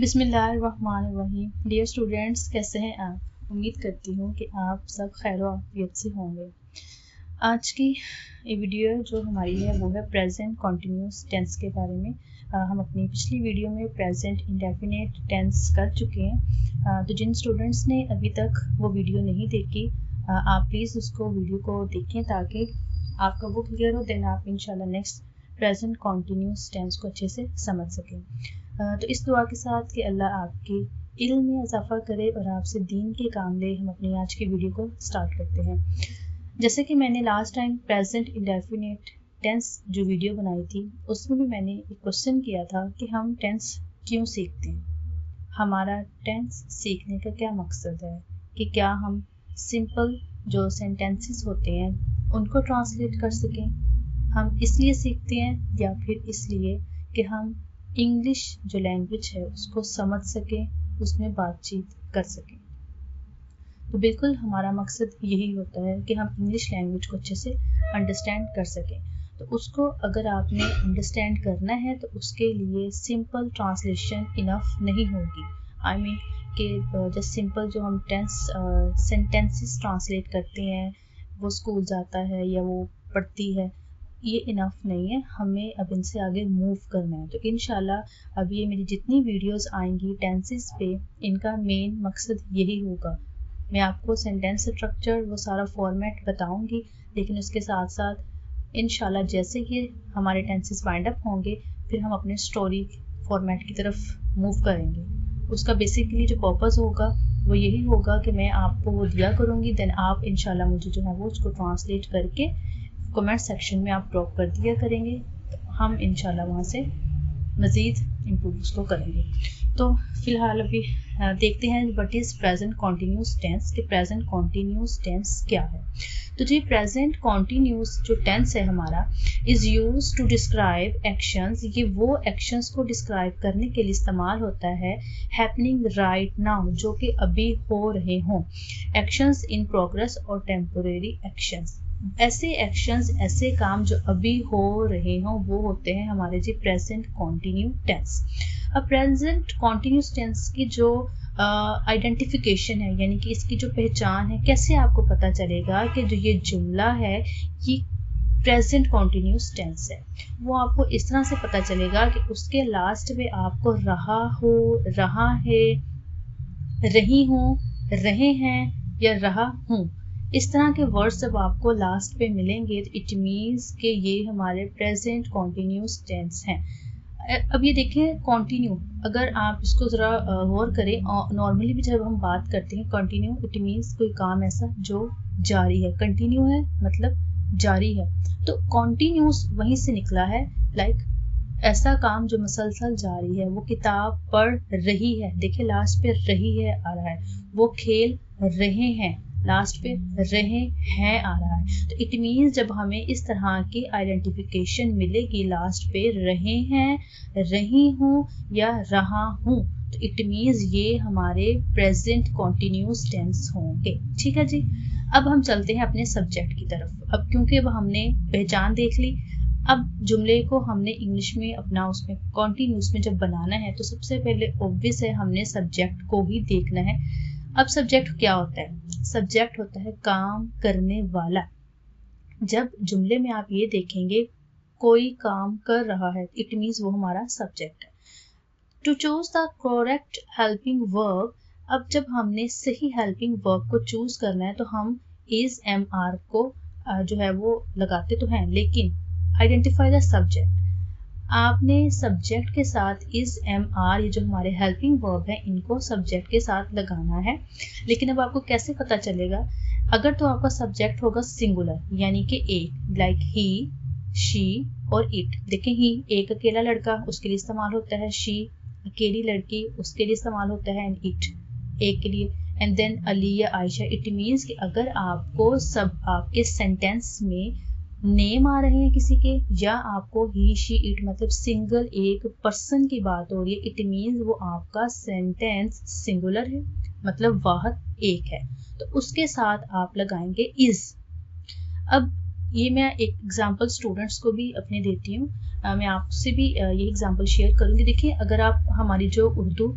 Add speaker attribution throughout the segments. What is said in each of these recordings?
Speaker 1: बिस्मिल्लाहिर्रहमानिर्रहीम। Dear students, कैसे हैं आप? उम्मीद करती हूँ कि आप सब खैर आफियत से होंगे। आज की ये वीडियो जो हमारी है वो है प्रेजेंट कॉन्टिन्यूस टेंस के बारे में। हम अपनी पिछली वीडियो में प्रेजेंट इंडेफिनिट टेंस कर चुके हैं। तो जिन स्टूडेंट्स ने अभी तक वो वीडियो नहीं देखी, आप प्लीज़ उसको वीडियो को देखें ताकि आपका वो क्लियर हो, देन आप इंशाल्लाह नेक्स्ट प्रेजेंट कॉन्टिन्यूस टेंस को अच्छे से समझ सकें। तो इस दुआ के साथ कि अल्लाह आपके इल्म में इजाफ़ा करे और आपसे दीन के काम ले, हम अपनी आज की वीडियो को स्टार्ट करते हैं। जैसे कि मैंने last time present indefinite tense जो वीडियो बनाई थी उसमें भी मैंने एक क्वेश्चन किया था कि हम टेंस क्यों सीखते हैं, हमारा टेंस सीखने का क्या मकसद है, कि क्या हम सिंपल जो सेंटेंसेस होते हैं उनको ट्रांसलेट कर सकें। हम इसलिए सीखते हैं या फिर इसलिए कि हम इंग्लिश जो लैंग्वेज है उसको समझ सकें, उसमें बातचीत कर सकें। तो बिल्कुल हमारा मकसद यही होता है कि हम इंग्लिश लैंग्वेज को अच्छे से अंडरस्टैंड कर सकें। तो उसको अगर आपने अंडरस्टैंड करना है तो उसके लिए सिंपल ट्रांसलेशन इनफ नहीं होगी। आई मीन कि जस्ट सिंपल जो हम सेंटेंसेस ट्रांसलेट करते हैं, वो स्कूल जाता है या वो पढ़ती है, ये इनफ नहीं है। हमें अब इनसे आगे मूव करना है। तो इंशाल्लाह अब ये मेरी जितनी वीडियोस आएंगी टेंसेस पे, इनका मेन मकसद यही होगा। मैं आपको सेंटेंस स्ट्रक्चर वो सारा फॉर्मेट बताऊंगी, लेकिन उसके साथ साथ इंशाल्लाह जैसे कि हमारे टेंसेस वाइंड अप होंगे फिर हम अपने स्टोरी फॉर्मेट की तरफ मूव करेंगे। उसका बेसिकली जो पर्पस होगा वो यही होगा कि मैं आपको वो दिया करूँगी, देन आप इंशाल्लाह मुझे जो है वो उसको ट्रांसलेट करके कमेंट सेक्शन में आप ड्रॉप कर दिया करेंगे। तो हम इंशाल्लाह वहाँ से मज़ीद इम्प्रूव उसको करेंगे। तो फ़िलहाल अभी देखते हैं what is present continuous tense, कि प्रेजेंट कॉन्टिन्यूस टेंस क्या है। तो जी प्रेजेंट कॉन्टिन्यूस जो टेंस है हमारा is use to describe actions. ये वो एक्शंस को डिस्क्राइब करने के लिए इस्तेमाल होता है हैपनिंग राइट नाउ, जो कि अभी हो रहे हों। एक्शंस इन प्रोग्रेस और टेम्पोरेरी एक्शंस, ऐसे एक्शंस, ऐसे काम जो अभी हो रहे हों, वो होते हैं हमारे जी प्रेजेंट कॉन्टिन्यू टेंस। अब प्रेजेंट कॉन्टिन्यूस टेंस की जो आइडेंटिफिकेशन है, यानी कि इसकी जो पहचान है, कैसे आपको पता चलेगा कि जो ये जुमला है ये प्रेजेंट कॉन्टिन्यूस टेंस है, वो आपको इस तरह से पता चलेगा कि उसके लास्ट में आपको रहा हो, रहा है, रही हूँ, रहे हैं या रहा हूँ, इस तरह के वर्ड्स जब आपको लास्ट पे मिलेंगे तो इट मीन्स कि ये हमारे प्रेजेंट कॉन्टिन्यूस टेंस हैं। अब ये देखें कॉन्टिन्यू, अगर आप इसको ज़रा गौर करें, नॉर्मली भी जब हम बात करते हैं कॉन्टिन्यू, इट मीन्स कोई काम ऐसा जो जारी है। कंटिन्यू है मतलब जारी है, तो कॉन्टिन्यूस वहीं से निकला है। लाइक ऐसा काम जो मुसलसल जारी है। वो किताब पढ़ रही है, देखिए लास्ट पे रही है आ रहा है। वो खेल रहे हैं, लास्ट पे रहे हैं आ रहा है। तो इट मीन्स जब हमें इस तरह की आइडेंटिफिकेशन मिलेगी लास्ट पे रहे हैं, रही हूँ या रहा हूँ, तो इट मीन्स ये हमारे प्रेजेंट कॉन्टिन्यूस टेंस होंगे। ठीक है जी। अब हम चलते हैं अपने सब्जेक्ट की तरफ। अब क्योंकि अब हमने पहचान देख ली, अब जुमले को हमने इंग्लिश में अपना उसमें कॉन्टिन्यूस में जब बनाना है तो सबसे पहले ऑब्वियस है हमने सब्जेक्ट को ही देखना है। अब सब्जेक्ट क्या होता है? सब्जेक्ट होता है काम करने वाला। जब जुमले में आप ये देखेंगे कोई काम कर रहा है, इट मीन्स वो हमारा सब्जेक्ट है। To choose the correct helping verb, अब जब हमने सही हेल्पिंग वर्ब को चूज करना है तो हम इज एम आर को जो है वो लगाते तो हैं, लेकिन आइडेंटिफाई द सब्जेक्ट, आपने सब्जेक्ट के साथ इज एम आर, ये जो हमारे हेल्पिंग वर्ब है, इनको सब्जेक्ट के साथ लगाना है। लेकिन अब आपको कैसे पता चलेगा? अगर तो आपका सब्जेक्ट होगा सिंगुलर, यानी कि एक, लाइक ही, शी और इट। देखें ही एक अकेला लड़का, उसके लिए इस्तेमाल होता है शी, अकेली लड़की उसके लिए इस्तेमाल होता है एंड इट एक के लिए, एंड देन अली या आयशा। इट मीन्स कि अगर आपको सब आपके सेंटेंस में नेम आ रहे हैं किसी के, या आपको ही शी इट मतलब सिंगल एक पर्सन की बात हो रही है, इट मीन्स वो आपका सेंटेंस सिंगुलर है, मतलब वाहिद एक है, तो उसके साथ आप लगाएंगे इज। अब ये मैं एक एग्जांपल स्टूडेंट्स को भी अपने देती हूँ, मैं आपसे भी ये एग्जांपल शेयर करूँगी। देखिए अगर आप हमारी जो उर्दू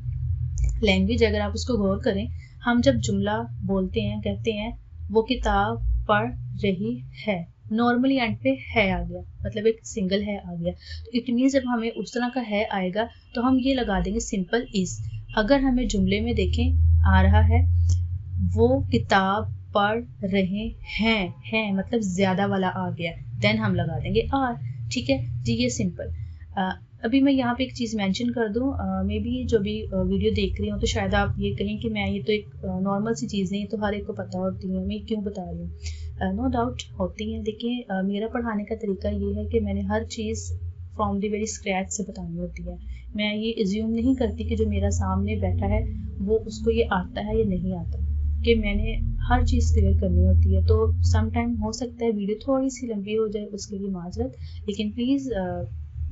Speaker 1: लैंग्वेज अगर आप उसको गौर करें, हम जब जुमला बोलते हैं कहते हैं वो किताब पढ़ रही है, नॉर्मली एंड पे है आ गया, मतलब एक सिंगल है आ गया। तो इट मीन जब हमें उस तरह का है आएगा तो हम ये लगा देंगे सिंपल इज। अगर हमें जुमले में देखें आ रहा है वो किताब पढ़ रहे हैं मतलब ज्यादा वाला आ गया, देन हम लगा देंगे आर। ठीक है जी, ये सिंपल। अभी मैं यहाँ पे एक चीज़ मेंशन कर दूँ, मे बी जो भी वीडियो देख रही हूँ तो शायद आप ये कहें कि मैं ये तो एक नॉर्मल सी चीज़ नहीं, तो हर एक को पता होती है, मैं क्यों बता रही हूँ। नो डाउट होती हैं। देखिए मेरा पढ़ाने का तरीका ये है कि मैंने हर चीज़ फ्रॉम द वेरी स्क्रैच से बतानी होती है। मैं ये एज्यूम नहीं करती कि जो मेरा सामने बैठा है वो उसको ये आता है या नहीं आता, कि मैंने हर चीज़ क्लियर करनी होती है। तो सम टाइम हो सकता है वीडियो थोड़ी सी लंबी हो जाए, उसके लिए माजरत, लेकिन प्लीज़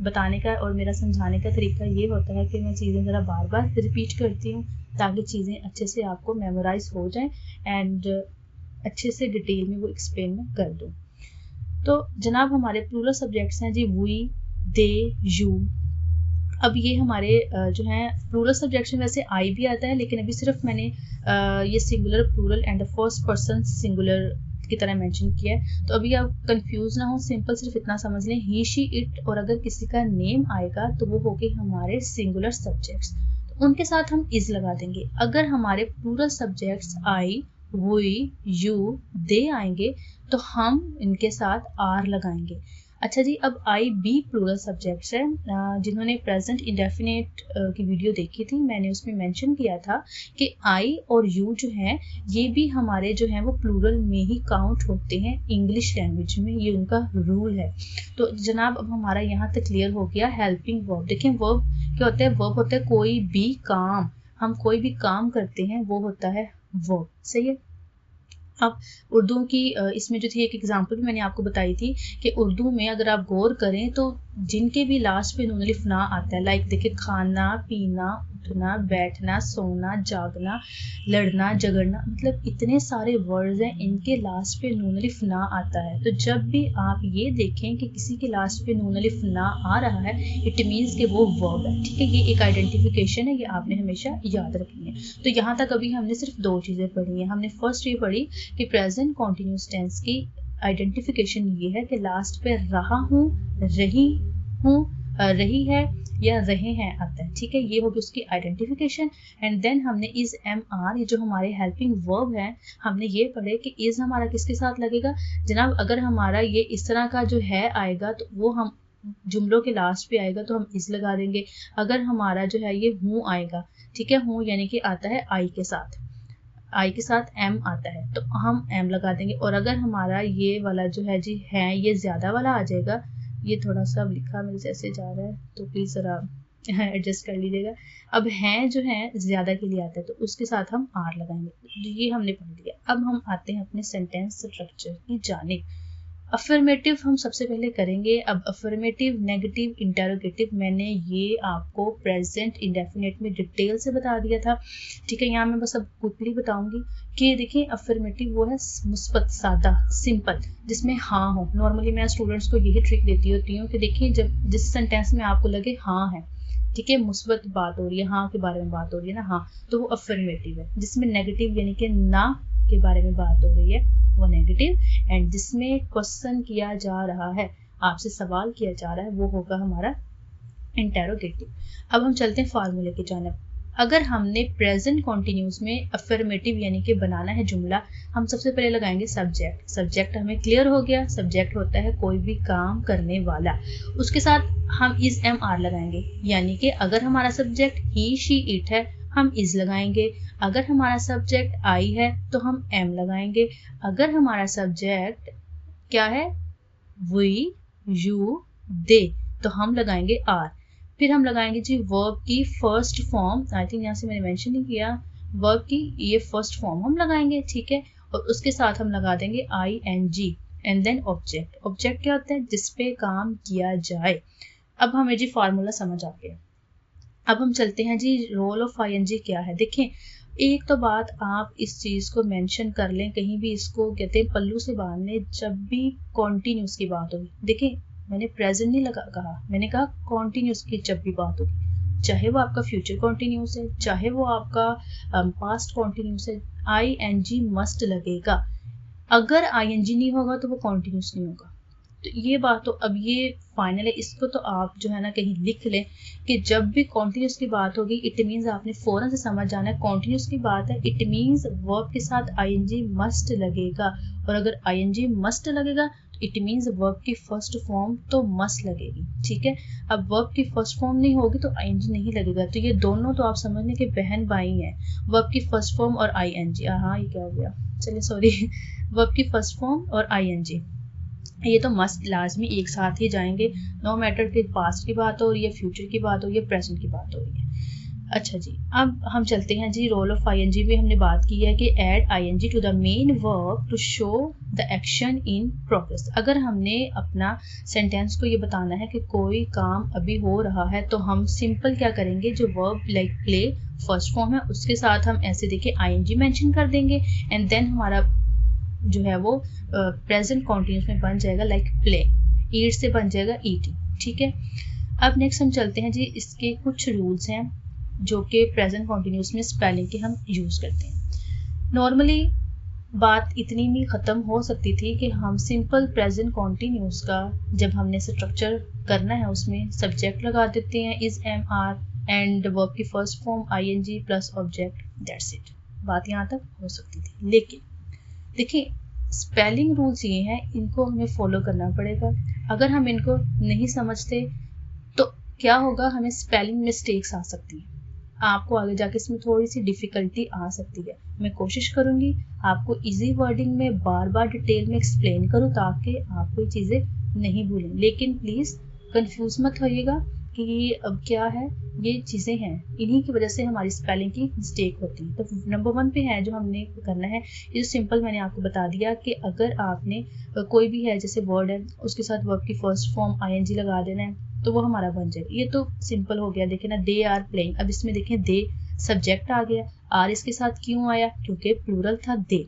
Speaker 1: बताने का और मेरा समझाने का तरीका ये होता है कि मैं चीज़ें ज़रा बार बार रिपीट करती हूँ ताकि चीज़ें अच्छे से आपको मेमोराइज हो जाएं एंड अच्छे से डिटेल में वो एक्सप्लेन मैं कर दूँ। तो जनाब हमारे प्लूरल सब्जेक्ट्स हैं जी वी, दे, यू। अब ये हमारे जो हैं प्लूरल सब्जेक्ट्स में वैसे आई भी आता है, लेकिन अभी सिर्फ मैंने ये singular plural and first person singular की तरह मेंशन किया है। तो अभी आप कंफ्यूज ना हो, सिंपल सिर्फ इतना समझ लें ही, शी, इट, और अगर किसी का नेम आएगा तो वो हो गए हमारे सिंगुलर सब्जेक्ट्स, तो उनके साथ हम इज लगा देंगे। अगर हमारे plural subjects I, we, you, they आएंगे तो हम इनके साथ आर लगाएंगे। अच्छा जी, अब आई बी प्लूरल सब्जेक्ट्स है। जिन्होंने प्रेजेंट इंडेफिनेट की वीडियो देखी थी, मैंने उसमें मेंशन किया था कि आई और यू जो हैं ये भी हमारे जो हैं वो प्लूरल में ही काउंट होते हैं इंग्लिश लैंग्वेज में, ये उनका रूल है। तो जनाब अब हमारा यहाँ तक क्लियर हो गया हेल्पिंग वर्ब। देखें वर्ब क्या होता है, वर्ब होता है कोई भी काम, हम कोई भी काम करते हैं वो होता है वर्ब, सही है। अब उर्दू की इसमें जो थी एक एग्जांपल भी मैंने आपको बताई थी कि उर्दू में अगर आप गौर करें तो जिनके भी लास्ट पे नून अलिफ ना आता है, लाइक देखिए खाना पीना, उठना बैठना, सोना जागना, लड़ना झगड़ना, मतलब इतने सारे वर्ड्स हैं इनके लास्ट पे नून अलिफ ना आता है। तो जब भी आप ये देखें कि किसी के लास्ट पे नून अलिफ ना आ रहा है, इट मीन्स कि वो वर्ब है। ठीक है, ये एक आइडेंटिफिकेशन है, ये आपने हमेशा याद रखनी है। तो यहाँ तक अभी हमने सिर्फ दो चीज़ें पढ़ी हैं। हमने फर्स्ट ये पढ़ी कि प्रेजेंट कॉन्टिन्यूस टेंस की आइडेंटिफिकेशन ये है कि लास्ट पे रहा हूँ, रही है या रहे हैं आता है। ठीक है, ये होगी उसकी आइडेंटिफिकेशन। एंड देन हमने इज, एम, आर, ये जो हमारे हेल्पिंग वर्ब है, हमने ये पढ़े कि इज हमारा किसके साथ लगेगा जनाब। अगर हमारा ये इस तरह का जो है आएगा तो वो हम जुमलों के लास्ट पे आएगा तो हम इज लगा देंगे। अगर हमारा जो है ये हूँ आएगा, ठीक है, हूँ यानी कि आता है आई के साथ, आई के साथ एम आता है तो हम एम लगा देंगे। और अगर हमारा ये वाला जो है जी है ये ज़्यादा वाला आ जाएगा, ये थोड़ा सा लिखा मेरे जैसे जा रहा है तो प्लीज़ ज़रा एडजस्ट कर लीजिएगा। अब हैं जो है ज़्यादा के लिए आता है तो उसके साथ हम आर लगाएंगे। ये हमने पढ़ लिया। अब हम आते हैं अपने सेंटेंस स्ट्रक्चर की जानिब। अफर्मेटिव हम सबसे पहले करेंगे। अब अफर्मेटिव, नेगेटिव, इंटरोगेटिव मैंने ये आपको प्रेजेंट इंडेफिनेट में डिटेल से बता दिया था। ठीक है, यहाँ मैं बस अब क्विकली बताऊंगी कि देखिए अफर्मेटिव वो है मुस्बत, सादा, सिंपल, जिसमें हाँ हो। नॉर्मली मैं स्टूडेंट्स को यही ट्रिक देती होती हूँ कि देखिए जब जिस सेंटेंस में आपको लगे हाँ है, ठीक है, मुस्बत बात हो रही है, हाँ के बारे में बात हो रही है ना, हाँ, तो वो अफर्मेटिव है। जिसमें नेगेटिव यानी कि ना के बारे में बात हो रही है वो नेगेटिव, एंड जिसमें क्वेश्चन किया जा रहा है, आपसे सवाल किया जा रहा है, वो होगा हमारा इंटेरोगेटिव। अब हम चलते हैं फार्मूले की जानिब। अगर हमने प्रेजेंट कॉन्टिन्यूस में अफर्मेटिव यानी कि बनाना है जुमला, हम सबसे पहले लगाएंगे सब्जेक्ट। सब्जेक्ट हमें क्लियर हो गया, सब्जेक्ट होता है कोई भी काम करने वाला। उसके साथ हम इज, एम, आर लगाएंगे, यानी कि अगर हमारा सब्जेक्ट ही, शी, इट है हम इज लगाएंगे। अगर हमारा सब्जेक्ट आई है तो हम एम लगाएंगे। अगर हमारा सब्जेक्ट क्या है वी, यू, दे, तो हम लगाएंगे आर। फिर हम लगाएंगे जी वर्ब की फर्स्ट फॉर्म, आई थिंक यहाँ से मैंने मेंशन नहीं किया, वर्ब की ये फर्स्ट फॉर्म हम लगाएंगे, ठीक है, और उसके साथ हम लगा देंगे I N G and then object. Object क्या होता है, जिसपे काम किया जाए। अब हमें जी फार्मूला समझ आ गया। अब हम चलते हैं जी रोल ऑफ आईएनजी क्या है। देखें एक तो बात आप इस चीज़ को मेंशन कर लें, कहीं भी इसको कहते हैं पल्लू से बांध लें, जब भी कॉन्टिन्यूस की बात होगी, देखें मैंने प्रेजेंट नहीं लगा कहा, मैंने कहा कॉन्टिन्यूस की जब भी बात होगी, चाहे वो आपका फ्यूचर कॉन्टिन्यूस है, चाहे वो आपका पास्ट कॉन्टिन्यूस है, ING मस्ट लगेगा। अगर ING नहीं होगा तो वो कॉन्टिन्यूस नहीं होगा। तो ये बात तो अब ये फाइनल है, इसको तो आप जो है ना कहीं लिख लें कि जब भी कॉन्टिन्यूस की बात होगी इट मीन्स आपने फ़ौरन से समझ जाना है कॉन्टिन्यूस की बात है, इट मीन्स वर्ब के साथ ING मस्ट लगेगा। और अगर ING मस्ट लगेगा तो इट मीन्स वर्ब की फर्स्ट फॉर्म तो मस्ट लगेगी। ठीक है, अब वर्ब की फर्स्ट फॉर्म नहीं होगी तो ING नहीं लगेगा। तो ये दोनों तो आप समझने के बहन भाई हैं, वर्ब की फर्स्ट फॉर्म और ING। हाँ ये क्या हो गया, चलिए सॉरी, वर्ब की फर्स्ट फॉर्म और ING ये तो मस्ट लाजमी एक साथ ही जाएंगे, नो मैटर कि पास्ट की बात हो रही है, फ्यूचर की बात हो रही है, प्रेजेंट की बात हो रही है। अच्छा जी, अब हम चलते हैं जी, रोल ऑफ ING भी हमने बात की है कि add ING to the main verb to show the action in progress. अगर हमने अपना सेंटेंस को ये बताना है कि कोई काम अभी हो रहा है तो हम सिंपल क्या करेंगे, जो verb like play first form है उसके साथ हम ऐसे देखिए ING मेंशन कर देंगे एंड देन हमारा जो है वो प्रेजेंट कॉन्टिन्यूस में बन जाएगा लाइक प्ले, ईट से बन जाएगा ET। ठीक है, अब नेक्स्ट हम चलते हैं जी, इसके कुछ रूल्स हैं जो कि प्रेजेंट कॉन्टिन्यूस में स्पेलिंग के हम यूज़ करते हैं। नॉर्मली बात इतनी में ख़त्म हो सकती थी कि हम सिंपल प्रेजेंट कॉन्टिन्यूस का जब हमने स्ट्रक्चर करना है उसमें सब्जेक्ट लगा देते हैं इज MR एंड वर्ब की first form ING plus object, that's it. बात यहाँ तक हो सकती थी, लेकिन देखिए स्पेलिंग रूल्स ये हैं, इनको हमें फॉलो करना पड़ेगा। अगर हम इनको नहीं समझते तो क्या होगा, हमें स्पेलिंग मिस्टेक्स आ सकती हैं, आपको आगे जाके इसमें थोड़ी सी डिफ़िकल्टी आ सकती है। मैं कोशिश करूँगी आपको इजी वर्डिंग में बार बार डिटेल में एक्सप्लेन करूँ ताकि आप कोई चीज़ें नहीं भूलें, लेकिन प्लीज़ कंफ्यूज मत होइएगा कि अब क्या है, ये चीज़ें हैं, इन्हीं की वजह से हमारी स्पेलिंग की मिस्टेक होती है। तो नंबर 1 पे है जो हमने करना है, ये जो सिंपल मैंने आपको बता दिया कि अगर आपने कोई भी है जैसे वर्ड है उसके साथ वर्ब की फर्स्ट फॉर्म ING लगा देना है तो वो हमारा बन जाएगा। ये तो सिंपल हो गया, देखें ना, दे आर प्लेइंग। अब इसमें देखें दे सब्जेक्ट आ गया, आर इसके साथ क्यों आया, क्योंकि प्लूरल था दे,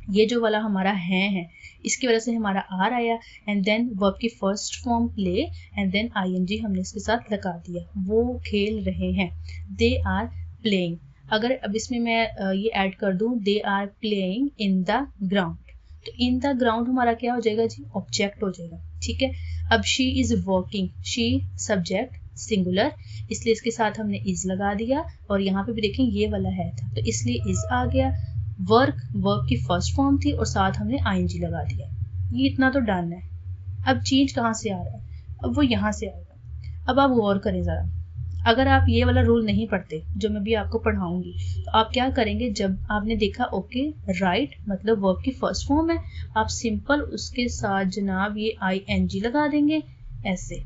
Speaker 1: ये जो वाला हमारा है इसकी वजह से हमारा आर आया एंड देन वर्ब की first form play and then ING हमने इसके साथ लगा दिया, वो खेल रहे हैं, दे आर प्लेइंग। अगर अब इसमें मैं ये ऐड कर दूं they are playing in the ground, तो इन द ग्राउंड हमारा क्या हो जाएगा जी, ऑब्जेक्ट हो जाएगा। ठीक है, अब she is working, she subject singular, इसलिए इसके साथ हमने इज लगा दिया और यहाँ पे भी देखें ये वाला है था तो इसलिए इज आ गया। वर्क वर्ब की फर्स्ट फॉर्म थी और साथ हमने ING लगा दिया, ये इतना तो डन है। अब चेंज कहाँ से आ रहा है, अब वो यहाँ से आएगा। अब आप गौर करें ज़रा, अगर आप ये वाला रूल नहीं पढ़ते जो मैं भी आपको पढ़ाऊंगी तो आप क्या करेंगे, जब आपने देखा ओके राइट मतलब वर्ब की फर्स्ट फॉर्म है, आप सिंपल उसके साथ जनाब ये ING लगा देंगे, ऐसे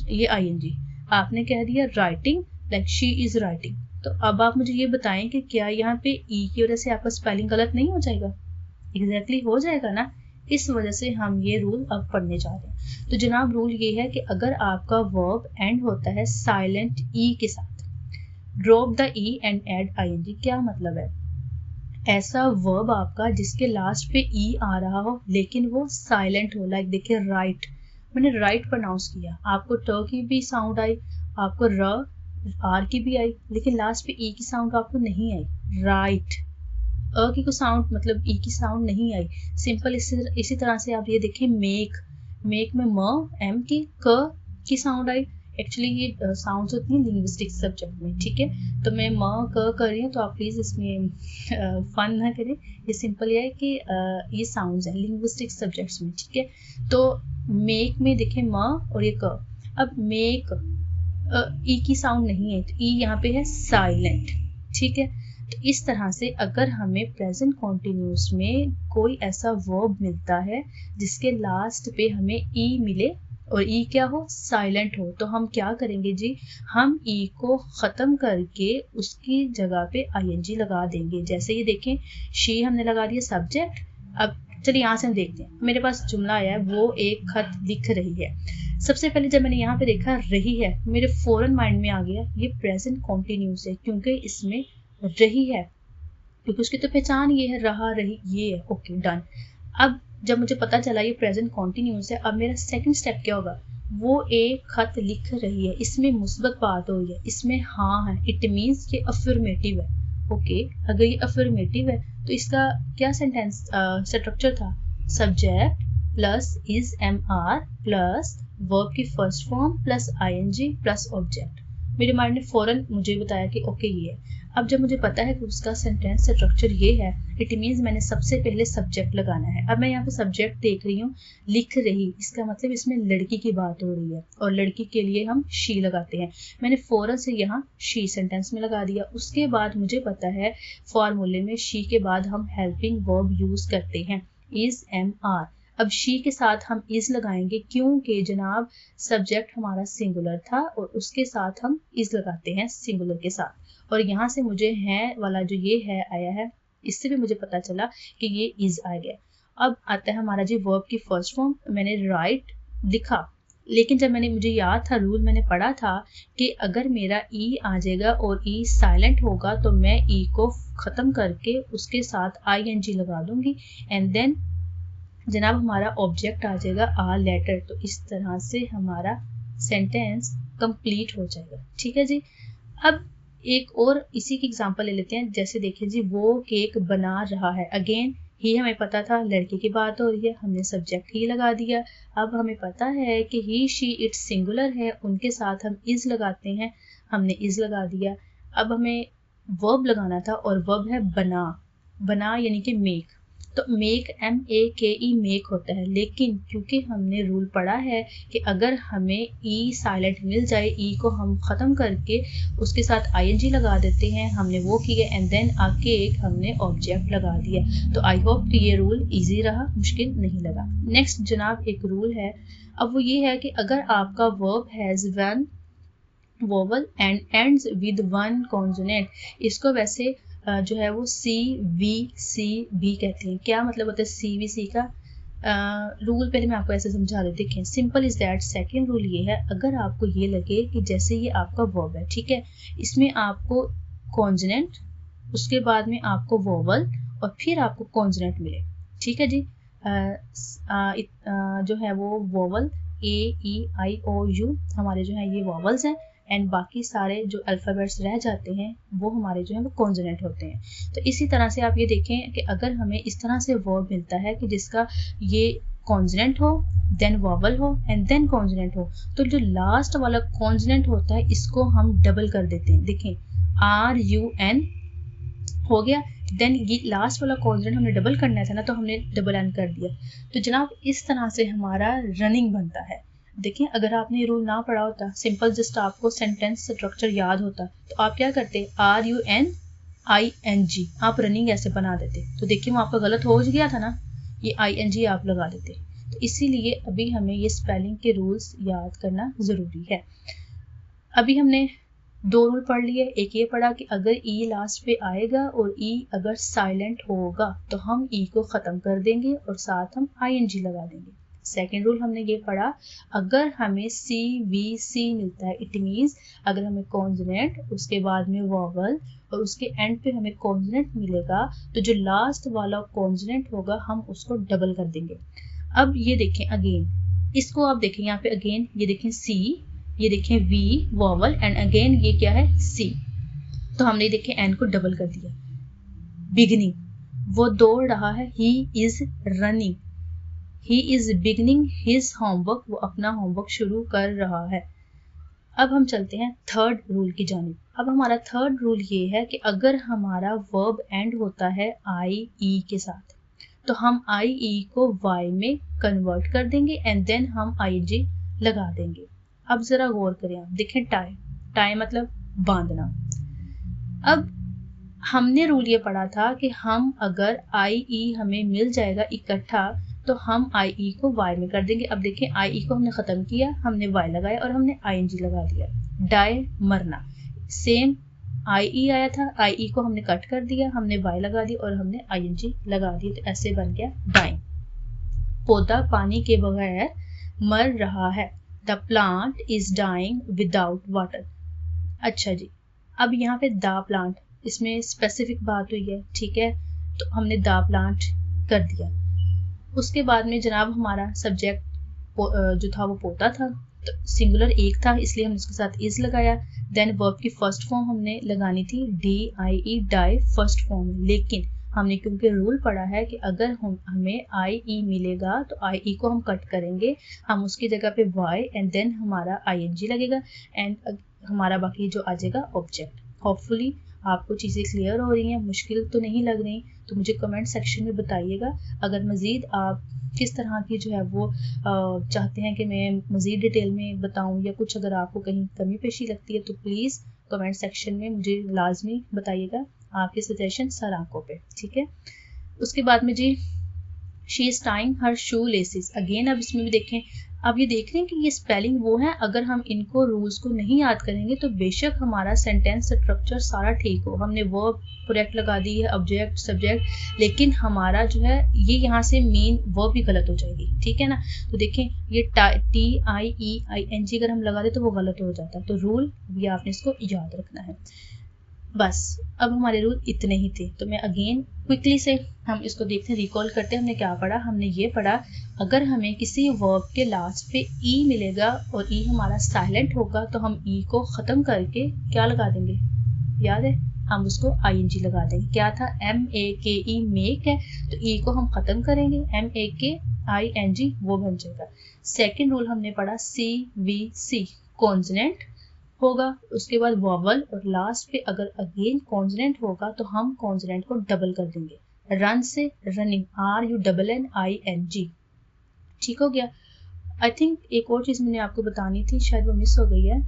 Speaker 1: ये ING आपने कह दिया writing, like she is writing. तो अब आप मुझे ये बताएं कि क्या यहाँ पे ई की वजह से आपका स्पेलिंग गलत नहीं हो जाएगा, एग्जैक्टली हो जाएगा ना। इस वजह से हम ये रूल अब पढ़ने जा रहे हैं। तो जनाब रूल ये है कि अगर आपका वर्ब एंड होता है साइलेंट ई के साथ, drop the E and add ING। क्या मतलब है, ऐसा वर्ब आपका जिसके लास्ट पे ई आ रहा हो लेकिन वो साइलेंट हो, लाइक देखिए राइट, मैंने राइट प्रोनाउंस किया, आपको ट की भी साउंड आई, आपको र आर की भी आई, लेकिन लास्ट पे ई की साउंड आपको नहीं आई, राइट। अ की को साउंड मतलब ई की साउंड नहीं आई। सिंपल इसी तरह से आप ये देखें मेक, मेक में म एम की साउंड आई। एक्चुअली ये साउंड्स होती हैं लिंग्विस्टिक सब्जेक्ट में, ठीक है, तो मैं म क कर रही हूँ तो आप प्लीज़ इसमें फन ना करें, ये सिंपल ये है कि ये साउंड्स हैं लिंग्विस्टिक सब्जेक्ट्स में, ठीक है। तो मेक में देखें म और ये क, अब मेक ई की साउंड नहीं है तो ई यहाँ पे है साइलेंट, ठीक है। तो इस तरह से अगर हमें प्रेजेंट कॉन्टिन्यूस में कोई ऐसा वर्ब मिलता है जिसके लास्ट पे हमें ई मिले और ई क्या हो, साइलेंट हो, तो हम क्या करेंगे जी, हम ई को ख़त्म करके उसकी जगह पे ING लगा देंगे। जैसे ये देखें शी हमने लगा दिया सब्जेक्ट। अब चलिए यहाँ से हम देखते हैं, मेरे पास जुमला आया है, वो एक खत लिख रही है। सबसे पहले जब मैंने यहाँ पे देखा रही है, मेरे फौरन माइंड में आ गया ये प्रेजेंट कॉन्टिन्यूस है क्योंकि इसमें रही है, क्योंकि उसकी तो पहचान ये है, रहा रही ये है, ओके डन। अब जब मुझे पता चला ये प्रेजेंट कॉन्टिन्यूस है, अब मेरा सेकंड स्टेप क्या होगा, वो एक खत लिख रही है, इसमें मुस्बत बात हो रही है, इसमें हाँ है, इट मीन्स ये अफर्मेटिव है। ओके, अगर ये अफर्मेटिव है तो इसका क्या सेंटेंस स्ट्रक्चर था? Subject plus is am are plus verb की first form plus ING plus object. मेरे माइंड ने फौरन मुझे बताया कि ओके ये है। अब जब मुझे पता है कि उसका सेंटेंस स्ट्रक्चर ये है, इट मीन्स मैंने सबसे पहले सब्जेक्ट लगाना है। अब मैं यहाँ पे सब्जेक्ट देख रही हूँ, लिख रही, इसका मतलब इसमें लड़की की बात हो रही है और लड़की के लिए हम शी लगाते हैं। मैंने फौरन से यहाँ शी सेंटेंस में लगा दिया। उसके बाद मुझे पता है फॉर्मूले में शी के बाद हम हेल्पिंग वर्ब यूज करते हैं, इज एम आर। अब शी के साथ हम इज लगाएंगे क्योंकि जनाब सब्जेक्ट हमारा सिंगुलर था और उसके साथ हम इज लगाते हैं सिंगुलर के साथ। और यहाँ से मुझे है वाला जो ये है आया है, इससे भी मुझे पता चला कि ये इज आ गया। अब आता है हमारा जी वर्ब की फर्स्ट फॉर्म। मैंने राइट लिखा, लेकिन जब मुझे याद था, रूल मैंने पढ़ा था कि अगर मेरा ई आ जाएगा और ई साइलेंट होगा तो मैं ई को ख़त्म करके उसके साथ ING लगा दूंगी एंड देन जनाब हमारा ऑब्जेक्ट आ जाएगा आ लेटर। तो इस तरह से हमारा सेंटेंस कंप्लीट हो जाएगा। ठीक है जी। अब एक और इसी की एग्जांपल ले लेते हैं। जैसे देखिए जी, वो केक बना रहा है। अगेन ही हमें पता था लड़के की बात हो रही है, हमने सब्जेक्ट ही लगा दिया। अब हमें पता है कि ही शी इट सिंगुलर है, उनके साथ हम इज लगाते हैं, हमने इज लगा दिया। अब हमें वर्ब लगाना था और वर्ब है बना। बना यानी कि मेक। तो मेक MEKE मेक होता है, लेकिन क्योंकि हमने रूल पढ़ा है कि अगर हमें ई साइलेंट मिल जाए, ई को हम ख़त्म करके उसके साथ ING लगा देते हैं, हमने वो किया एंड देन आके एक हमने ऑब्जेक्ट लगा दिया। तो आई होप कि ये रूल इजी रहा, मुश्किल नहीं लगा। नेक्स्ट जनाब एक रूल है, अब वो ये है कि अगर आपका verb has one vowel and ends with one consonant, इसको वैसे जो है वो CVCB कहते हैं। क्या मतलब होता है CVC का? रूल पहले मैं आपको ऐसे समझा देती। देखें, simple is that. Second rule ये है, अगर आपको ये लगे कि जैसे ये आपका वर्ब है, ठीक है, इसमें आपको कॉन्सोनेंट, उसके बाद में आपको वोवल और फिर आपको कॉन्सोनेंट मिले, ठीक है जी। जो है वो वोवल AEIOU हमारे जो है ये वोवल्स हैं एंड बाकी सारे जो अल्फ़ाबेट्स रह जाते हैं वो हमारे जो है वो कॉन्सोनेंट होते हैं। तो इसी तरह से आप ये देखें कि अगर हमें इस तरह से वर्ब मिलता है कि जिसका ये कॉन्सोनेंट हो, देन वोवल हो एंड देन कॉन्सोनेंट हो, तो जो लास्ट वाला कॉन्सोनेंट होता है इसको हम डबल कर देते हैं। देखें RUN हो गया, देन ये लास्ट वाला कॉन्सोनेंट हमने डबल करना था ना, तो हमने डबल N कर दिया। तो जनाब इस तरह से हमारा रनिंग बनता है। देखिए, अगर आपने ये रूल ना पढ़ा होता, सिंपल जस्ट आपको सेंटेंस स्ट्रक्चर याद होता, तो आप क्या करते? RUNING आप रनिंग ऐसे बना देते। तो देखिए वो आपका गलत हो गया था ना, ये ING आप लगा देते। तो इसीलिए अभी हमें ये स्पेलिंग के रूल्स याद करना ज़रूरी है। अभी हमने दो रूल पढ़ लिए। एक ये पढ़ा कि अगर ई लास्ट पे आएगा और ई अगर साइलेंट होगा तो हम ई को ख़त्म कर देंगे और साथ हम ING लगा देंगे। सेकेंड रूल हमने ये पढ़ा, अगर हमें CVC मिलता है, इट मीन्स अगर हमें कॉन्सोनेंट उसके बाद में वोवल और उसके एंड पे हमें कॉन्सोनेंट मिलेगा, तो जो लास्ट वाला कॉन्सोनेंट होगा हम उसको डबल कर देंगे। अब ये देखें अगेन, इसको आप देखें यहाँ पे अगेन, ये देखें C, ये देखें V वोवल एंड अगेन ये क्या है C। तो हमने देखें N को डबल कर दिया। बिगनिंग, वो दौड़ रहा है, he is running, he is beginning his homework, वो अपना होमवर्क शुरू कर रहा है। अब हम चलते हैं थर्ड रूल की जानिब। अब हमारा थर्ड रूल ये है कि अगर हमारा वर्ब एंड होता है IE के साथ, तो हम IE को Y में कन्वर्ट कर देंगे एंड देन हम ING लगा देंगे। अब जरा गौर करें, आप देखें टाई, टाई मतलब बांधना। अब हमने रूल ये पढ़ा था कि हम अगर IE हमें मिल जाएगा इकट्ठा तो हम IE को Y में कर देंगे। अब देखें IE को हमने ख़त्म किया, हमने Y लगाया और हमने ING लगा दिया। डाई मरना, सेम IE आया था, IE को हमने कट कर दिया, हमने Y लगा दिया और हमने ING लगा दिया। तो ऐसे बन गया डाइंग। पौधा पानी के बगैर मर रहा है, the plant is dying without water. अच्छा जी, अब यहाँ पे द प्लांट, इसमें स्पेसिफिक बात हुई है, ठीक है, तो हमने द प्लांट कर दिया। उसके बाद में जनाब हमारा सब्जेक्ट जो था वो पौधा था, तो सिंगुलर एक था इसलिए हमने उसके साथ इज लगाया। देन वर्ब की फर्स्ट फॉर्म हमने लगानी थी DIE डाई फर्स्ट फॉर्म में, लेकिन हमने क्योंकि रूल पढ़ा है कि अगर हमें IE मिलेगा तो IE को हम कट करेंगे, हम उसकी जगह पे Y एंड देन हमारा ING लगेगा एंड हमारा बाकी जो आ जाएगा ऑब्जेक्ट। होपफुली आपको चीज़ें क्लियर हो रही हैं, मुश्किल तो नहीं लग रही, तो मुझे कमेंट सेक्शन में बताइएगा। अगर मज़ीद आप किस तरह की जो है वो चाहते हैं कि मैं मज़ीद डिटेल में बताऊं या कुछ अगर आपको कहीं कमी पेशी लगती है तो प्लीज़ कमेंट सेक्शन में मुझे लाजमी बताइएगा, आपके सजेशन सर आंखों पे, ठीक है। उसके बाद में जी she is tying her shoelaces, again अब इसमें भी देखें, अब ये देख रहे हैं कि ये स्पेलिंग वो है, अगर हम इनको रूल्स को नहीं याद करेंगे तो बेशक हमारा सेंटेंस स्ट्रक्चर सारा ठीक हो, हमने वर्ब करेक्ट लगा दी है, ऑब्जेक्ट सब्जेक्ट, लेकिन हमारा जो है ये यहाँ से मेन वर्ब भी गलत हो जाएगी, ठीक है ना। तो देखें ये TIEING अगर हम लगा दे तो वो गलत हो जाता है, तो रूल भी आपने इसको याद रखना है। बस अब हमारे रूल इतने ही थे, तो मैं अगेन क्विकली से हम इसको देखते हैं, रिकॉल करते हैं हमने क्या पढ़ा। हमने ये पढ़ा अगर हमें किसी वर्ब के लास्ट पे ई मिलेगा और ई हमारा साइलेंट होगा तो हम ई को ख़त्म करके क्या लगा देंगे, याद है, हम उसको ING लगा देंगे। क्या था, MAKE मेक है, तो ई को हम ख़त्म करेंगे, MAKING वो बन जाएगा। सेकेंड रूल हमने पढ़ा CVC कॉन्सोनेंट होगा, उसके बाद वॉवल और लास्ट पे अगर अगेन कॉन्सोनेंट होगा तो हम कॉन्सोनेंट को डबल कर देंगे, रन से रनिंग, RUNNING, ठीक हो गया। आई थिंक एक और चीज़ मैंने आपको बतानी थी, शायद वो मिस हो गई है,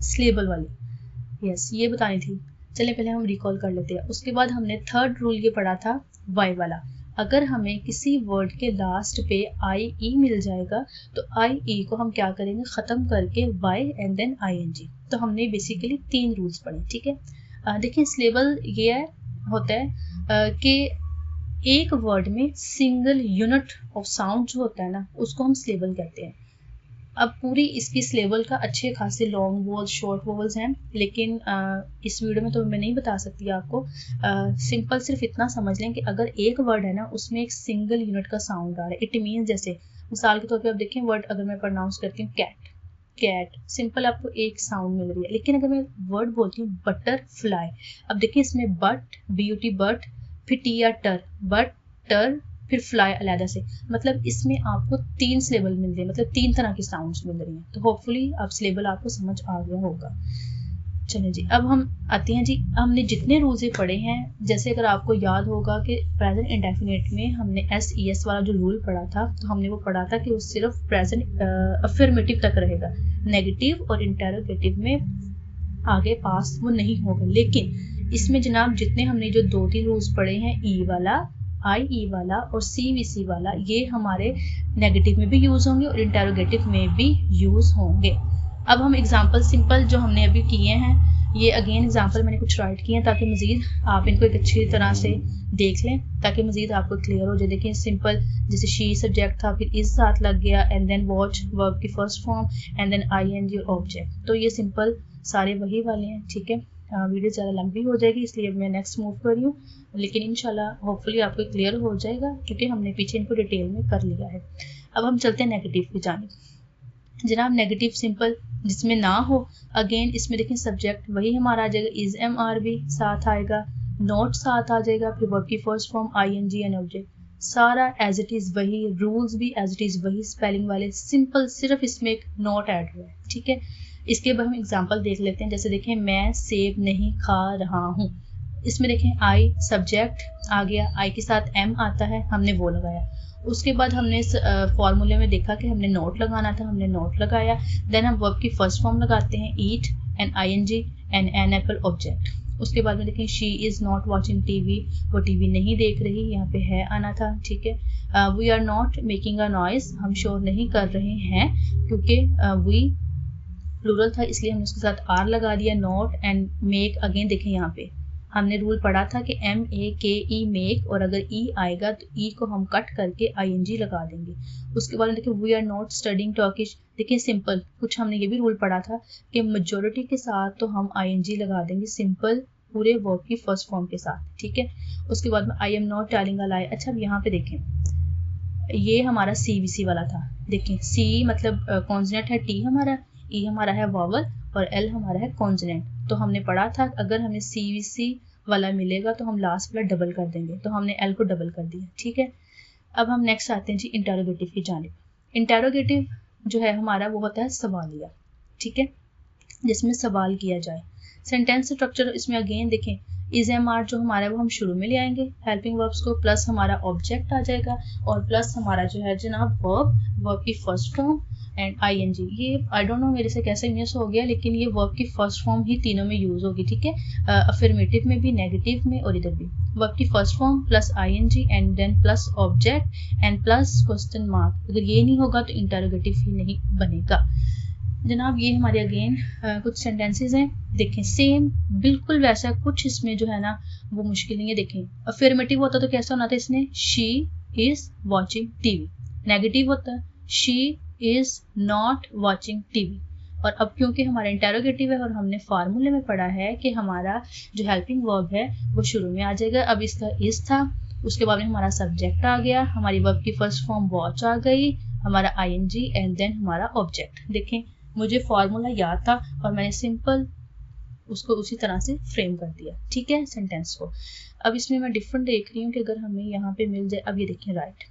Speaker 1: स्लेबल वाली, यस ये बतानी थी, चलिए पहले हम रिकॉल कर लेते हैं। उसके बाद हमने थर्ड रूल ये पढ़ा था वाई वाला, अगर हमें किसी वर्ड के लास्ट पे IE मिल जाएगा तो IE को हम क्या करेंगे, ख़त्म करके Y एंड देन ING। तो हमने बेसिकली 3 रूल्स पढ़े, ठीक है। देखिए स्लेबल ये है, होता है कि एक वर्ड में सिंगल यूनिट ऑफ साउंड जो होता है ना उसको हम स्लेबल कहते हैं। अब पूरी इसकी स्लेबल का अच्छे खासे लॉन्ग वोवल्स शॉर्ट वोवल्स हैं, लेकिन इस वीडियो में तो मैं नहीं बता सकती आपको। सिंपल सिर्फ इतना समझ लें कि अगर एक वर्ड है ना उसमें एक सिंगल यूनिट का साउंड आ रहा है, इट मीन जैसे मिसाल के तौर पे आप देखें वर्ड अगर मैं प्रोनाउंस करती हूँ कैट, कैट सिंपल आपको एक साउंड मिल रही है, लेकिन अगर मैं वर्ड बोलती हूँ बटरफ्लाई, अब देखिए इसमें बट BUT बट, फिर TR बट टर, फिर फ्लाई अलहदा से, मतलब इसमें आपको 3 स्लेबल मिल रही है, मतलब 3 तरह की साउंड्स मिल रही हैं। तो होपफुली अब स्लेबल आपको समझ आ गया होगा। चलिए जी अब हम आते हैं जी, हमने जितने रूल्स ये पढ़े हैं, जैसे अगर आपको याद होगा कि प्रेजेंट इंडेफिनिट में हमने SES वाला जो रूल पढ़ा था, तो हमने वो पढ़ा था कि वो सिर्फ प्रेजेंट अफर्मेटिव तक रहेगा, नेगेटिव और इंटेरोगेटिव में आगे पास वो नहीं होगा। लेकिन इसमें जनाब जितने हमने जो 2-3 रूल्स पढ़े हैं, E वाला, IE वाला और CVC वाला, ये हमारे नेगेटिव में भी यूज़ होंगे और इंटेरोगेटिव में भी यूज़ होंगे। अब हम एग्जांपल सिंपल जो हमने अभी किए हैं, ये अगेन एग्जांपल मैंने कुछ राइट किए हैं ताकि मज़ीद आप इनको एक अच्छी तरह से देख लें, ताकि मज़ीद आपको क्लियर हो जाए। देखिए सिंपल जैसे शी सब्जेक्ट था, फिर इस साथ लग गया एंड देन वॉच वर्ब की first form and then ING और ऑब्जेक्ट, तो ये सिंपल सारे वही वाले हैं, ठीक है। वीडियो ज़्यादा लंबी हो जाएगी इसलिए मैं नेक्स्ट मूव कर रही हूँ, लेकिन इंशाल्लाह होपफुली आपको क्लियर हो जाएगा क्योंकि हमने पीछे इनको डिटेल में कर लिया है। अब हम चलते हैं नेगेटिव की जानिब। जनाब नेगेटिव सिंपल जिसमें ना हो, अगेन इसमें देखें सब्जेक्ट वही हमारा आ जाएगा, इज MRV साथ आएगा, नॉट साथ आ जाएगा, फिर वर्ब की first form ING and object, सारा एज इट इज़ वही, रूल्स भी एज इट इज़ वही, स्पेलिंग वाले सिंपल, सिर्फ इसमें एक नॉट ऐड हुआ है, ठीक है। इसके बाद हम एग्जांपल देख लेते हैं, जैसे देखें मैं सेब नहीं खा रहा हूँ, इसमें देखें I सब्जेक्ट आ गया, I के साथ M आता है, हमने वो लगाया। उसके बाद हमने फॉर्मूले में देखा कि हमने नोट लगाना था, हमने नोट लगाया। देन हम वर्ब की फर्स्ट फॉर्म लगाते हैं, eat and ING and an apple object. उसके बाद में देखें she is not watching TV, वो TV नहीं देख रही, यहाँ पे है आना था, ठीक है। We are not making a noise, हम शोर नहीं कर रहे हैं, क्योंकि वी प्लूरल था इसलिए हमने उसके साथ R लगा दिया। नॉट एंड मेक, अगेन देखें यहाँ पे हमने रूल पढ़ा था कि MAKE मेक, और अगर E आएगा तो E को हम कट करके ING लगा देंगे। उसके बाद देखिए we are not studying Turkish, देखिए सिंपल, कुछ हमने ये भी रूल पढ़ा था कि मेजॉरिटी के साथ तो हम ING लगा देंगे, सिंपल पूरे वर्ब की फर्स्ट फॉर्म के साथ, ठीक है। उसके बाद में I am not telling a lie. अच्छा अब यहाँ पे देखें ये हमारा CVC वाला था। देखें C मतलब कॉन्सोनेंट है, T हमारा, E हमारा है वॉवल और L हमारा है कॉन्सोनेंट। तो हमने पढ़ा था अगर हमें CVC वाला मिलेगा तो हम लास्ट वाला डबल कर देंगे, तो हमने L को डबल कर दिया। ठीक है, अब हम नेक्स्ट आते हैं जी इंटेरोगेटिव की जानिब। इंटेरोगेटिव जो है हमारा वो होता है सवालिया। ठीक है, जिसमें सवाल किया जाए। सेंटेंस स्ट्रक्चर इसमें अगेन देखें, इज एम आर जो हमारा है वो हम शुरू में ले आएंगे हेल्पिंग वर्ब्स को, प्लस हमारा ऑब्जेक्ट आ जाएगा और प्लस हमारा जो है जनाब वर्ब की फर्स्ट फॉर्म एंड ING। ये आई डोंट नो मेरे से कैसे मिस हो गया, लेकिन ये वर्ब की फर्स्ट फॉर्म ही तीनों में यूज होगी। ठीक है, अफर्मेटिव में भी, नेगेटिव में और इधर भी। वर्ब की first form plus ING and then plus object and plus question mark. अगर ये नहीं होगा तो इंटरोगेटिव ही नहीं बनेगा जनाब। ये हमारे अगेन कुछ सेंटेंसेस हैं, देखें सेम बिल्कुल वैसा, कुछ इसमें जो है ना वो मुश्किल नहीं है। देखें अफर्मेटिव होता तो कैसा होना था इसने, she is watching TV। Negative होता है she is not watching TV। और अब क्योंकि हमारा इंटेरोगेटिव है और हमने फार्मूले में पढ़ा है कि हमारा जो हेल्पिंग वर्ब है वो शुरू में आ जाएगा। अब इसका इज था, उसके बाद में हमारा सब्जेक्ट आ गया, हमारी वर्ब की फर्स्ट फॉर्म वॉच आ गई, हमारा ING एंड देन हमारा ऑब्जेक्ट। देखें मुझे फार्मूला याद था और मैंने सिंपल उसको उसी तरह से फ्रेम कर दिया। ठीक है, सेंटेंस को। अब इसमें मैं डिफरेंट देख रही हूँ कि अगर हमें यहाँ पे मिल जाए, अब ये देखिए राइट,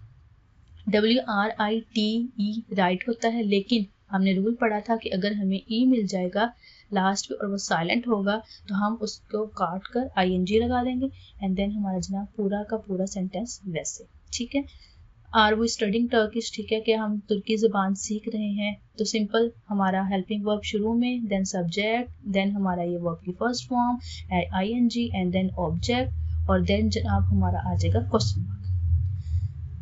Speaker 1: WRITE राइट होता है, लेकिन हमने रूल पढ़ा था कि अगर हमें E मिल जाएगा लास्ट पे और वो साइलेंट होगा तो हम उसको काट कर ING लगा देंगे एंड देन हमारा जनाब पूरा का पूरा सेंटेंस वैसे। ठीक है, आर वो स्टडिंग टर्किश, ठीक है कि हम तुर्की ज़बान सीख रहे हैं, तो सिंपल हमारा हेल्पिंग वर्ब शुरू में, देन सब्जेक्ट, देन हमारा ये वर्ब की first form ING and then object और देन जनाब हमारा आ जाएगा क्वेश्चन मार्क।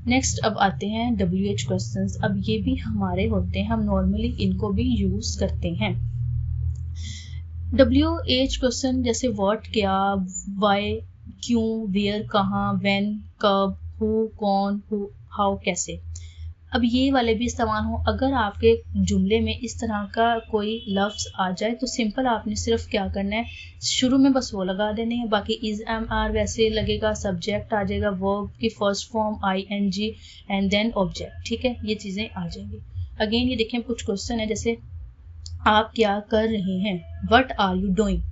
Speaker 1: नेक्स्ट अब आते हैं WH क्वेश्चंस। अब ये भी हमारे होते हैं, हम नॉर्मली इनको भी यूज़ करते हैं। WH क्वेश्चन जैसे व्हाट क्या, वाई क्यों, वेयर कहाँ, व्हेन कब, हु कौन, हु हाउ कैसे। अब ये वाले भी इस्तेमाल हो, अगर आपके जुमले में इस तरह का कोई लफ्ज़ आ जाए तो सिंपल आपने सिर्फ क्या करना है, शुरू में बस वो लगा देने हैं, बाकी इज एम आर वैसे लगेगा, सब्जेक्ट आ जाएगा, वर्ब की first form ING and then object. ठीक है, ये चीज़ें आ जाएंगी। अगेन ये देखें कुछ क्वेश्चन है, जैसे आप क्या कर रहे हैं, वट आर यू डूइंग,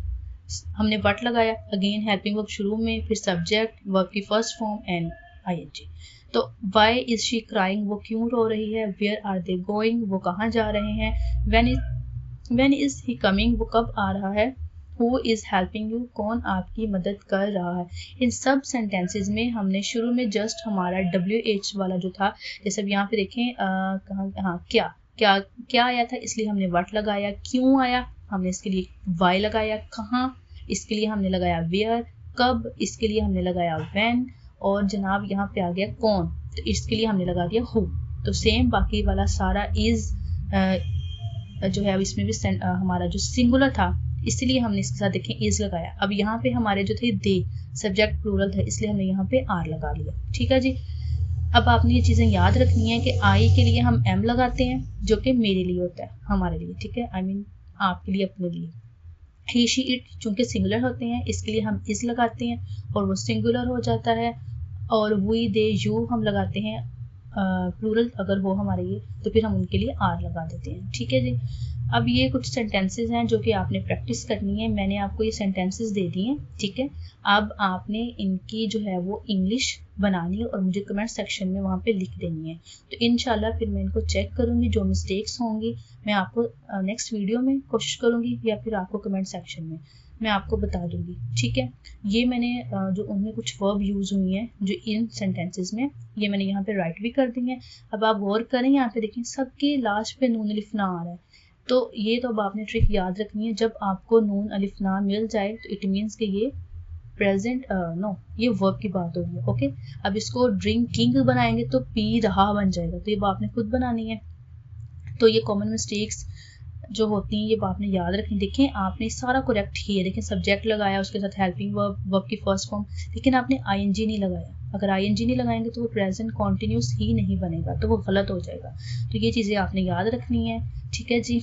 Speaker 1: हमने वट लगाया, अगेन हेल्पिंग वर्ब शुरू में, फिर सब्जेक्ट, वर्ब की फर्स्ट फॉर्म एंड ING। तो वाई इज शी क्राइंग, वो क्यों रो रही है, वेयर आर दे गोइंग, वो कहाँ जा रहे हैं, व्हेन इज ही कमिंग, वो कब आ रहा है, हु इज हेल्पिंग यू, कौन आपकी मदद कर रहा है। इन सब सेंटेंसेस में हमने शुरू में जस्ट हमारा WH वाला जो था, जैसे अब यहाँ पे देखें कहाँ, हाँ क्या क्या क्या आया था, इसलिए हमने वट लगाया, क्यों आया हमने इसके लिए वाई लगाया, कहाँ इसके लिए हमने लगाया वेयर, कब इसके लिए हमने लगाया व्हेन, और जनाब यहाँ पे आ गया कौन, तो इसके लिए हमने लगा दिया हु। तो सेम बाकी वाला सारा इज जो है अब इसमें भी हमारा जो सिंगुलर था इसलिए हमने इसके साथ देखें इज लगाया। अब यहाँ पे हमारे जो थे दे, सब्जेक्ट प्लूरल था इसलिए हमने यहाँ पे आर लगा लिया। ठीक है जी, अब आपने ये चीज़ें याद रखनी है कि आई के लिए हम M लगाते हैं जो कि मेरे लिए होता है, हमारे लिए। ठीक है, आई मीन आपके लिए, अपने लिए। ही शी इट चूँकि सिंगुलर होते हैं इसके लिए हम इज लगाते हैं और वो सिंगुलर हो जाता है, और वी दे यू हम लगाते हैं प्लूरल अगर हो हमारे ये, तो फिर हम उनके लिए आर लगा देते हैं। ठीक है जी, अब ये कुछ सेंटेंसेस हैं जो कि आपने प्रैक्टिस करनी है, मैंने आपको ये सेंटेंसेस दे दिए हैं। ठीक है, अब आपने इनकी जो है वो इंग्लिश बनानी है और मुझे कमेंट सेक्शन में वहाँ पे लिख देनी है, तो इंशाल्लाह फिर मैं इनको चेक करूँगी, जो मिस्टेक्स होंगी मैं आपको नेक्स्ट वीडियो में कोशिश करूँगी या फिर आपको कमेंट सेक्शन में मैं आपको बता दूंगी। ठीक है, ये मैंने जो उनमें कुछ वर्ब यूज़ हुई हैं जो इन सेंटेंसेस में, ये मैंने यहाँ पे राइट भी कर दी हैं। अब आप गौर करें, यहाँ पे देखें सबके लास्ट पे नून अलिफ ना आ रहा है, तो ये तो अब आपने ट्रिक याद रखनी है, जब आपको नून अलिफ ना मिल जाए तो इट मीन्स कि ये प्रेजेंट नो ये वर्ब की बात होगी। ओके, अब इसको ड्रिंकिंग बनाएंगे तो पी रहा बन जाएगा, तो ये आपने खुद बनानी है। तो ये कॉमन मिस्टेक्स जो होती हैं ये आपने याद रखनी। देखें आपने सारा करेक्ट किया, देखें सब्जेक्ट लगाया, उसके साथ हेल्पिंग वर्ब, वर्ब की फर्स्ट फॉर्म, लेकिन आपने ING नहीं लगाया। अगर ING नहीं लगाएंगे तो वो प्रेजेंट कॉन्टिन्यूस ही नहीं बनेगा, तो वो गलत हो जाएगा। तो ये चीज़ें आपने याद रखनी है। ठीक है जी,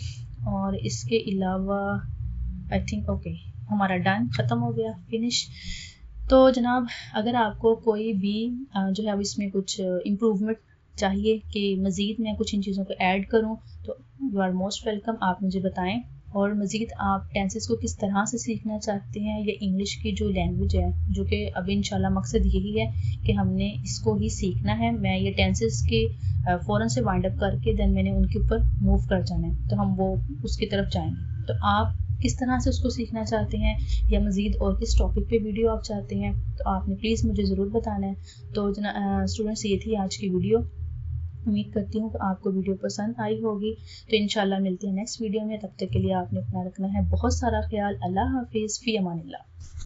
Speaker 1: और इसके अलावा आई थिंक ओके हमारा डन ख़त्म हो गया, फिनिश। तो जनाब अगर आपको कोई भी जो है इसमें कुछ इम्प्रूवमेंट चाहिए कि मज़ीद मैं कुछ इन चीज़ों को ऐड करूं तो यू आर मोस्ट वेलकम, आप मुझे बताएं। और मज़ीद आप टेंसेस को किस तरह से सीखना चाहते हैं, या इंग्लिश की जो लैंग्वेज है, जो कि अब इंशाल्लाह मकसद यही है कि हमने इसको ही सीखना है। मैं ये टेंसेस के फ़ौरन से वाइंड अप करके देन मैंने उनके ऊपर मूव कर जाना है, तो हम वो उसकी तरफ जाएंगे। तो आप किस तरह से उसको सीखना चाहते हैं, या मज़ीद और किस टॉपिक पे वीडियो आप चाहते हैं, तो आपने प्लीज़ मुझे ज़रूर बताना है। तो स्टूडेंट्स, ये थी आज की वीडियो। उम्मीद करती हूँ कि आपको वीडियो पसंद आई होगी। तो इंशाल्लाह मिलते हैं नेक्स्ट वीडियो में। तब तक के लिए आपने अपना रखना है बहुत सारा ख्याल। अल्लाह हाफिज़, फ़ी अमानिल्लाह।